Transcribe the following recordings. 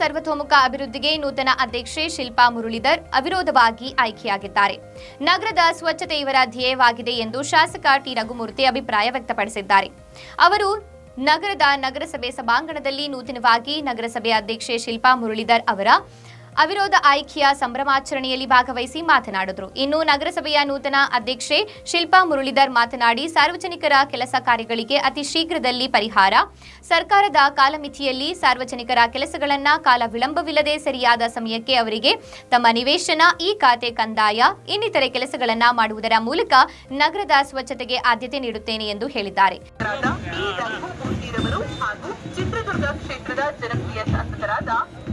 ಸರ್ವತೋಮುಖ ಅಭಿವೃದ್ಧಿಗೆ ನೂತನ ಅಧ್ಯಕ್ಷೆ ಶಿಲ್ಪಾ ಮುರಳೀಧರ್ ಅವಿರೋಧವಾಗಿ ಆಯ್ಕೆಯಾಗಿದ್ದಾರೆ. ನಗರದ ಸ್ವಚ್ಛತೆ ಇವರ ಧ್ಯೇಯವಾಗಿದೆ ಎಂದು ಶಾಸಕ ಟಿ ರಘುಮೂರ್ತಿ ಅಭಿಪ್ರಾಯ ವ್ಯಕ್ತಪಡಿಸಿದ್ದಾರೆ. ಅವರು ನಗರದ ನಗರಸಭೆ ಸಭಾಂಗಣದಲ್ಲಿ ನೂತನವಾಗಿ ನಗರಸಭೆ ಅಧ್ಯಕ್ಷೆ ಶಿಲ್ಪಾ ಮುರಳೀಧರ್ ಅವರ ಅವಿರೋಧ ಆಯ್ಕೆಯ ಸಂಭ್ರಮಾಚರಣೆಯಲ್ಲಿ ಭಾಗವಹಿಸಿ ಮಾತನಾಡಿದರು. ಇನ್ನು ನಗರಸಭೆಯ ನೂತನ ಅಧ್ಯಕ್ಷೆ ಶಿಲ್ಪಾ ಮುರಳೀಧರ್ ಮಾತನಾಡಿ, ಸಾರ್ವಜನಿಕರ ಕೆಲಸ ಕಾರ್ಯಗಳಿಗೆ ಅತಿ ಶೀಘ್ರದಲ್ಲಿ ಪರಿಹಾರ, ಸರ್ಕಾರದ ಕಾಲಮಿತಿಯಲ್ಲಿ ಸಾರ್ವಜನಿಕರ ಕೆಲಸಗಳನ್ನು ಕಾಲ ವಿಳಂಬವಿಲ್ಲದೆ ಸರಿಯಾದ ಸಮಯಕ್ಕೆ ಅವರಿಗೆ ತಮ್ಮ ನಿವೇಶನ, ಈ ಖಾತೆ, ಕಂದಾಯ ಇನ್ನಿತರೆ ಕೆಲಸಗಳನ್ನು ಮಾಡುವುದರ ಮೂಲಕ ನಗರದ ಸ್ವಚ್ಛತೆಗೆ ಆದ್ಯತೆ ನೀಡುತ್ತೇನೆ ಎಂದು ಹೇಳಿದ್ದಾರೆ. ಚಿತ್ರದುರ್ಗ ಕ್ಷೇತ್ರದ ಜನಪ್ರಿಯ ಶಾಸಕರಾದ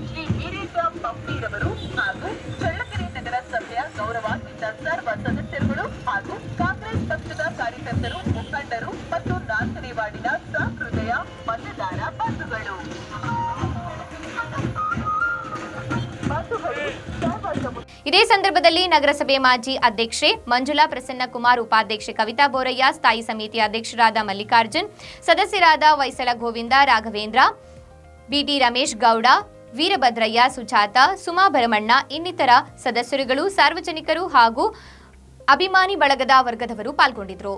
ಶ್ರೀ ವೀರೇಂದ್ರ ಪಂಪೀರವರು ಹಾಗೂ ಚಳ್ಳಕೆರೆ ನಗರಸಭೆಯ ಗೌರವಾನ್ವಿತ ಸರ್ವ ಸದಸ್ಯರುಗಳು ಹಾಗೂ ಕಾಂಗ್ರೆಸ್ ಪಕ್ಷದ ಕಾರ್ಯಕರ್ತರು, ಮುಖಂಡರು ಮತ್ತು 4ನೇ ವಾರ್ಡಿನ ಸಹೃದಯ ಮತದಾರ ಬಂಧುಗಳು. ಇದೇ ಸಂದರ್ಭದಲ್ಲಿ ನಗರಸಭೆ ಮಾಜಿ ಅಧ್ಯಕ್ಷೆ ಮಂಜುಳಾ ಪ್ರಸನ್ನಕುಮಾರ್, ಉಪಾಧ್ಯಕ್ಷೆ ಕವಿತಾ ಬೋರಯ್ಯ, ಸ್ಥಾಯಿ ಸಮಿತಿ ಅಧ್ಯಕ್ಷರಾದ ಮಲ್ಲಿಕಾರ್ಜುನ್, ಸದಸ್ಯರಾದ ವೈಸಳ ಗೋವಿಂದ, ರಾಘವೇಂದ್ರ, ಬಿಟಿ ರಮೇಶ್ ಗೌಡ, ವೀರಭದ್ರಯ್ಯ, ಸುಜಾತ, ಸುಮಾ ಭರಮಣ್ಣ ಇನ್ನಿತರ ಸದಸ್ಯರುಗಳು, ಸಾರ್ವಜನಿಕರು ಹಾಗೂ ಅಭಿಮಾನಿ ಬಳಗದ ವರ್ಗದವರು ಪಾಲ್ಗೊಂಡಿದ್ದರು.